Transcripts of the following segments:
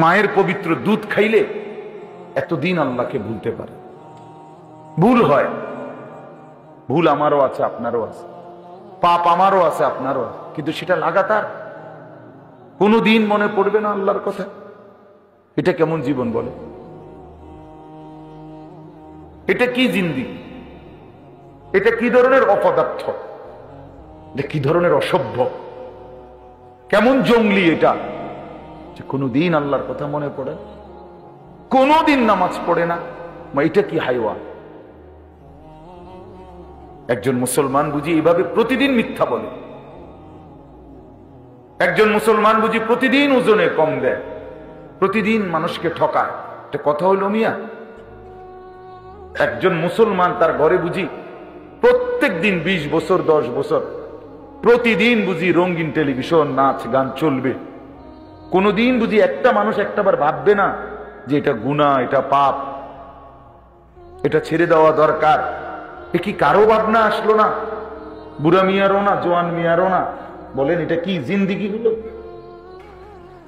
মায়ের পবিত্র দুধ খাইলে এতদিন আল্লাহকে ভুলতে পারে। ভুল হয়, ভুল আমারও আছে, আপনারও আছে, পাপ আমারও আছে, আপনারও আছে, কিন্তু সেটা লাগাতার কোনোদিন মনে পড়বে না আল্লাহর কথা। এটা কেমন জীবন বলে? এটা কি জিন্দেগি? এটা কি ধরনের অপদার্থ? এটা কি ধরনের অসভ্য? কেমন জঙ্গলি এটা, যে কোনোদিন আল্লাহর কথা মনে পড়ে, কোনোদিন নামাজ পড়ে না। এটা কি হাইওয়া? একজন মুসলমান বুঝি এইভাবে প্রতিদিন মিথ্যা বলে? একজন মুসলমান বুঝি প্রতিদিন ওজনে কম দেয়, প্রতিদিন মানুষকে ঠকায়? এটা কথা হইল মিয়া? একজন মুসলমান তার ঘরে বুঝি প্রত্যেক দিন 20 বছর 10 বছর প্রতিদিন বুঝি রঙিন টেলিভিশন, নাচ গান চলবে? কোনদিন বুঝি একটা মানুষ একটাবার ভাববে না যে এটা গুনাহ, এটা পাপ, এটা ছেড়ে দেওয়া দরকার? এ কি কারো ভাবনা আসলো না? বুড়া মিয়ারও না, জোয়ান মিয়ারও না? বলেন এটা কি জিন্দিগি হলো?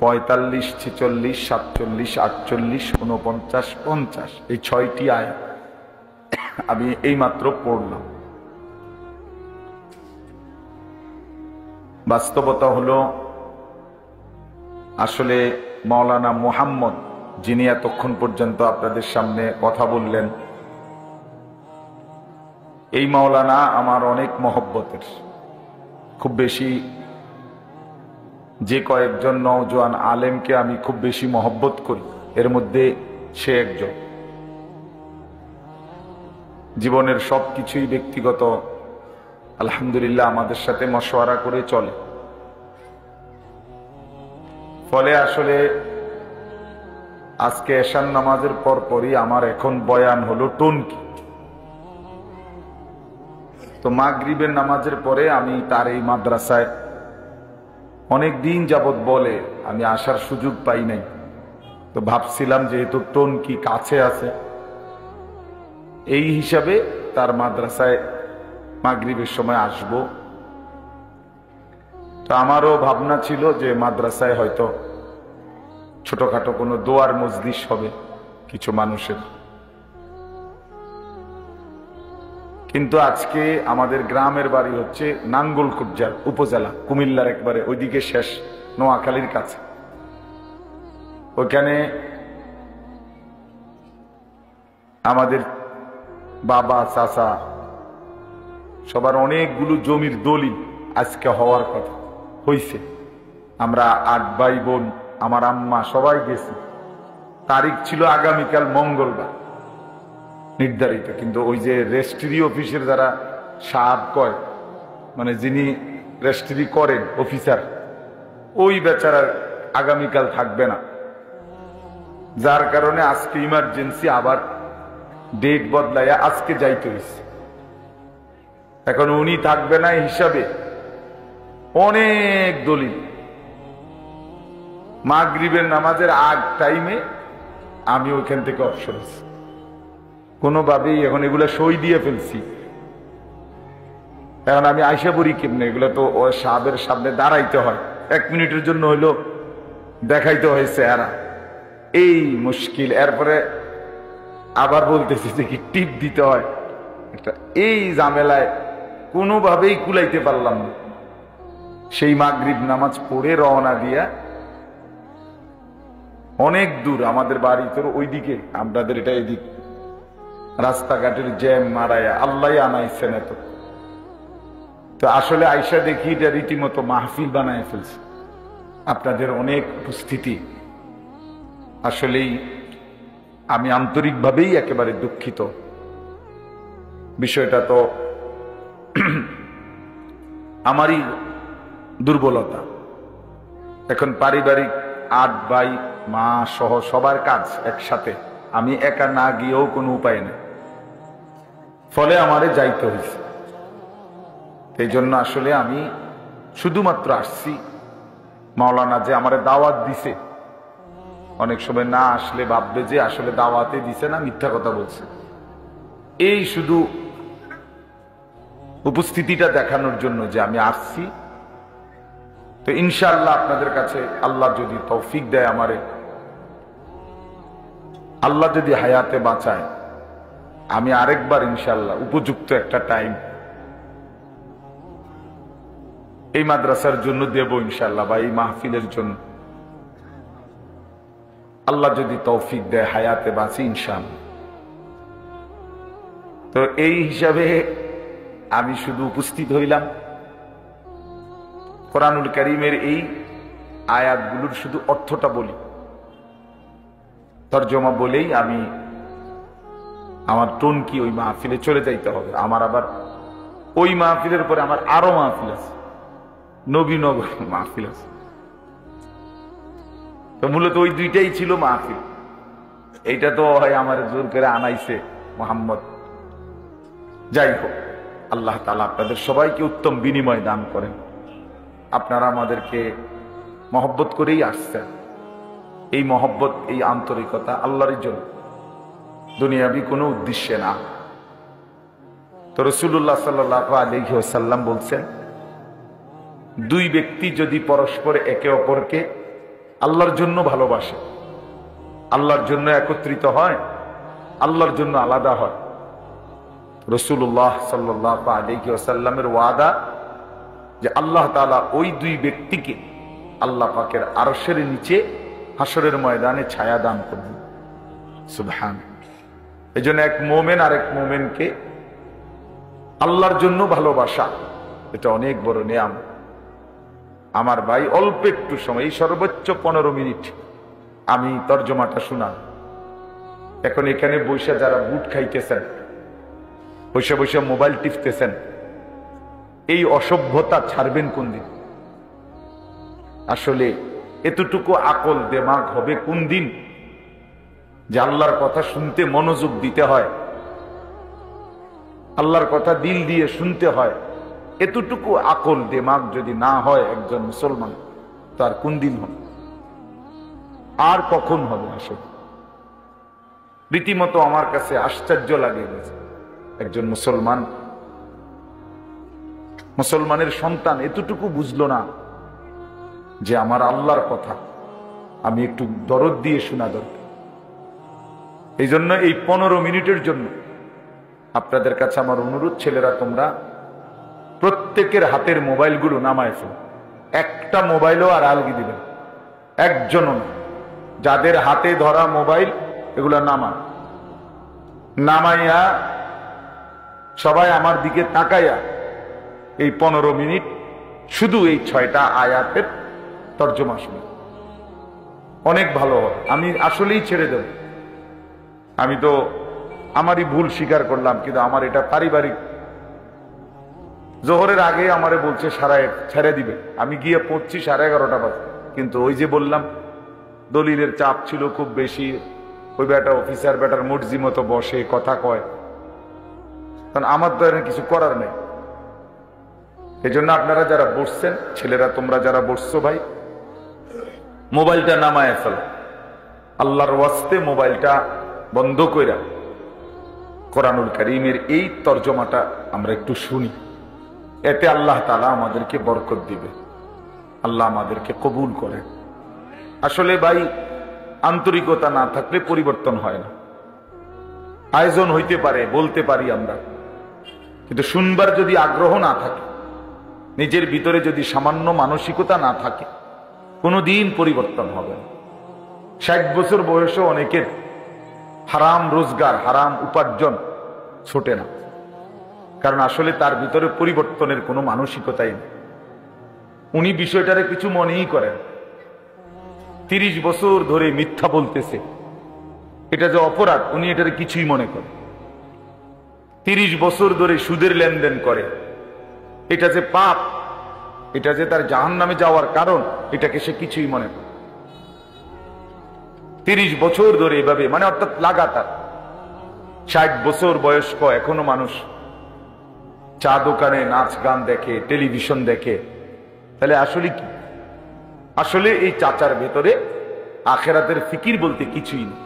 45, 46, 47, 48, 49, 50 এই 6টি আয়াত আমি এই মাত্র পড়লাম। বাস্তবতা হলো, আসলে মাওলানা মুহাম্মদ যিনি এতক্ষণ পর্যন্ত আপনাদের সামনে কথা বললেন, এই মাওলানা আমার অনেক মহব্বতের। খুব বেশি যে কয়েকজন নওজোয়ান আলেমকে আমি খুব বেশি মহব্বত করি, এর মধ্যে সে একজন। জীবনের সবকিছুই ব্যক্তিগত আলহামদুলিল্লাহ আমাদের সাথে মশওয়ারা করে চলে। ফলে আসলে আজকে এশার নামাজের পরপরই আমার এখন বয়ান হলো টনকি। তো মাগরিবের নামাজের পরে আমি তার এই মাদ্রাসায় অনেক দিন যাবত বলে আমি আসার সুযোগ পাই নাই। তো ভাবছিলাম যেহেতু টনকি কাছে আছে, এই হিসাবে তার মাদ্রাসায় মাগরিবের সময় আসব। তো আমারও ভাবনা ছিল যে মাদ্রাসায় হয়তো ছোটখাটো কোনো দোয়ার মজলিস হবে কিছু মানুষের। কিন্তু আজকে আমাদের গ্রামের বাড়ি হচ্ছে নাঙ্গলকুটজার উপজেলা, কুমিল্লার একবারে ওইদিকে শেষ, নোয়াখালীর কাছে। ওইখানে আমাদের বাবা চাচা সবার অনেকগুলো জমির দলিল আজকে হওয়ার কথা হইছে। আমরা 8 ভাই বোন, আমার আম্মা সবাই গেছি। তারিখ ছিল আগামীকাল মঙ্গলবার নির্ধারিত, কিন্তু ওই যে রেজিস্ট্রি অফিসের যারা সাহেব কয়, মানে যিনি রেজিস্ট্রি করেন অফিসার, ওই বেচারার আগামীকাল থাকবে না, যার কারণে আজকে ইমার্জেন্সি আবার ডেট বদলাইয়া আজকে যাইতে হয়েছে। এখন উনি থাকবে না হিসাবে অনেক দলিল মাগরিবের নামাজের আগ টাইমে আমি ওইখান থেকে অবসর হয়েছি। কোনোভাবেই এখন এগুলো সই দিয়ে ফেলছি। এখন আমি আইসা পড়ি কেমনে? এগুলো তো ও সাহেবের সামনে দাঁড়াইতে হয়, 1 মিনিটের জন্য হইলো দেখাইতে হয়েছে এরা, এই মুশকিল। এরপরে আবার বলতেছি যে কি টিপ দিতে হয়, এই ঝামেলায় কোনোভাবেই কুলাইতে পারলাম না। সেই মাগরিব নামাজ পড়ে রওনা দিয়া অনেক দূর, আমাদের বাড়ি তোর ওইদিকে, আপনাদের এটা এদিক, রাস্তাঘাটের জ্যাম মারাইয়া আল্লাহ আনাইছেন এত। তো আসলে আইসা দেখি এটা রীতিমতো মাহফিল বানায় ফেলছে, আপনাদের অনেক উপস্থিতি। আসলেই আমি আন্তরিকভাবেই একেবারে দুঃখিত। বিষয়টা তো আমারই দুর্বলতা। এখন পারিবারিক 8 ভাই, মা সহ সবার কাজ একসাথে, আমি একা না গিয়েও কোনো উপায় নেই, ফলে আমারে যাইতে হয়েছে। এই জন্য আসলে আমি শুধুমাত্র আসছি। মাওলানা যে আমারে দাওয়াত দিছে, অনেক সময় না আসলে ভাববে যে আসলে দাওয়াতে দিছে না, মিথ্যা কথা বলছে। এই শুধু উপস্থিতিটা দেখানোর জন্য যে আমি আসছি। তো ইনশাআল্লাহ আপনাদের কাছে আল্লাহ যদি তৌফিক দেয় আমারে, আল্লাহ যদি হায়াতে বাঁচায় আমি আরেকবার ইনশাআল্লাহ উপযুক্ত একটা টাইম এই মাদ্রাসার জন্য দেব ইনশাআল্লাহ, বা এই মাহফিলের জন্য। আল্লাহ যদি তৌফিক দেয় হায়াতে বাঁচি ইনশাআল্লাহ। তো এই হিসাবে আমি শুধু উপস্থিত হইলাম। কোরআনুল কারীমের এই আয়াতগুলোর শুধু অর্থটা বলি, তরজমা বলেই আমি আমার টনকি ওই মাহফিলে চলে যাইতে হবে। আমার আবার ওই মাহফিলের পরে আমার আরো মাহফিল আছে, নবীনগর মাহফিল আছে। তো মূলত ওই দুইটাই ছিল মাহফিল। এইটা তো হয় আমার জোর করে আনাইছে মোহাম্মদ। যাই হোক, আল্লাহ তাআলা আপনাদের সবাইকে উত্তম বিনিময় দান করেন। আপনারা আমাদেরকে মহব্বত করেই আসছেন। এই মহব্বত, এই আন্তরিকতা আল্লাহর জন্য, দুনিয়াবি কোনো উদ্দেশ্যে না। তো রাসূলুল্লাহ সাল্লাল্লাহু আলাইহি ওয়াসাল্লাম বলছেন, দুই ব্যক্তি যদি পরস্পর একে অপরকে আল্লাহর জন্য ভালোবাসে, আল্লাহর জন্য একত্রিত হয়, আল্লাহর জন্য আলাদা হয়, রাসূলুল্লাহ সাল্লাল্লাহু আলাইহি ওয়াসাল্লামের ওয়াদা যে আল্লাহ তাআলা ওই দুই ব্যক্তিকে আল্লাহ পাকের আরশের নিচে হাসরের ময়দানে ছায়া দান করবেন। সুবহানাল্লাহ। এজন্য এক মুমিন আরেক মুমিনকে আল্লাহর জন্য ভালোবাসা, এটা অনেক বড় নিয়ামত। আমার ভাই অল্প একটু সময়, এই সর্বোচ্চ 15 মিনিট আমি তরজমাটা শোনান। এখন এখানে বৈশা যারা বুট খাইতেছেন, বৈশা বৈশা মোবাইল টিপতেছেন, এই অসভ্যতা ছাড়বেন কোন দিন? আসলে এতটুকু আকল দেমাগ হবে কোন দিন যে আল্লাহর কথা শুনতে মনোযোগ দিতে হয়, আল্লাহর কথা দিল দিয়ে শুনতে হয়। এতটুকু আকল দেমাগ যদি না হয় একজন মুসলমান, তার কোন দিন হবে, আর কখন হবে? আসলে রীতিমতো আমার কাছে আশ্চর্য লাগে একজন মুসলমানের সন্তান এতটুকু বুঝলো না যে আমার আল্লাহর কথা আমি একটু দরদ দিয়ে শোনা দরকার। এই জন্য এই 15 মিনিটের জন্য আপনাদের কাছে আমার অনুরোধ, ছেলেরা তোমরা প্রত্যেকের হাতের মোবাইলগুলো নামায় ফেলো। একটা মোবাইলও আর আলগি দিবেন, একজনও না। যাদের হাতে ধরা মোবাইল এগুলো নামাইয়া সবাই আমার দিকে তাকাইয়া এই 15 মিনিট শুধু এই 6টা আয়াতের তর্জমা শুনি। অনেক ভালো হয়। আমি আসলেই ছেড়ে দেব। আমি তো আমারই ভুল স্বীকার করলাম, কিন্তু আমার এটা পারিবারিক। জোহরের আগে আমারে বলছে ছেড়ে দিবে, আমি গিয়ে পড়ছি 11:30 বাজে। কিন্তু ওই যে বললাম দলিলের চাপ ছিল খুব বেশি, ওই বেটা অফিসার বেটার মর্জি মতো বসে কথা কয়, কারণ আমার তো এর কিছু করার নেই। এই জন্য আপনারা যারা বসছেন, ছেলেরা তোমরা যারা বসছো ভাই, মোবাইলটা নামায় ফেল। আল্লাহর ওয়াস্তে মোবাইলটা বন্ধ কইরা কোরআনুল কারীমের এই তরজমাটা আমরা একটু শুনি। এতে আল্লাহ তাআলা আমাদেরকে বরকত দিবে, আল্লাহ আমাদেরকে কবুল করে। আসলে ভাই আন্তরিকতা না থাকলে পরিবর্তন হয় না। আয়োজন হইতে পারে, বলতে পারি আমরা, কিন্তু শুনবার যদি আগ্রহ না থাকে, নিজের ভিতরে যদি সামান্য মানসিকতা না থাকে, কোনোদিন পরিবর্তন হবে না। 60 বছর বয়সে অনেকের হারাম রোজগার, হারাম উপার্জন ছোটে না, কারণ আসলে তার ভিতরে পরিবর্তনের কোনো মানসিকতাই নেই। উনি বিষয়টারে কিছু মনেই করেন। 30 বছর ধরে মিথ্যা বলতেছে, এটা যে অপরাধ উনি এটারে কিছুই মনে করেন। 30 বছর ধরে সুদের লেনদেন করে, এটা যে পাপ, এটা যে তার জাহান্নামে যাওয়ার কারণ, এটাকে সে কিছুই মনে করে। 30 বছর ধরে এভাবে, মানে অর্থাৎ লাগাতার। 60 বছর বয়স্ক এখনো মানুষ চা দোকানে নাচ গান দেখে, টেলিভিশন দেখে। তাহলে আসলে কি? আসলে এই চাচার ভেতরে আখেরাতের ফিকির বলতে কিছুই নেই।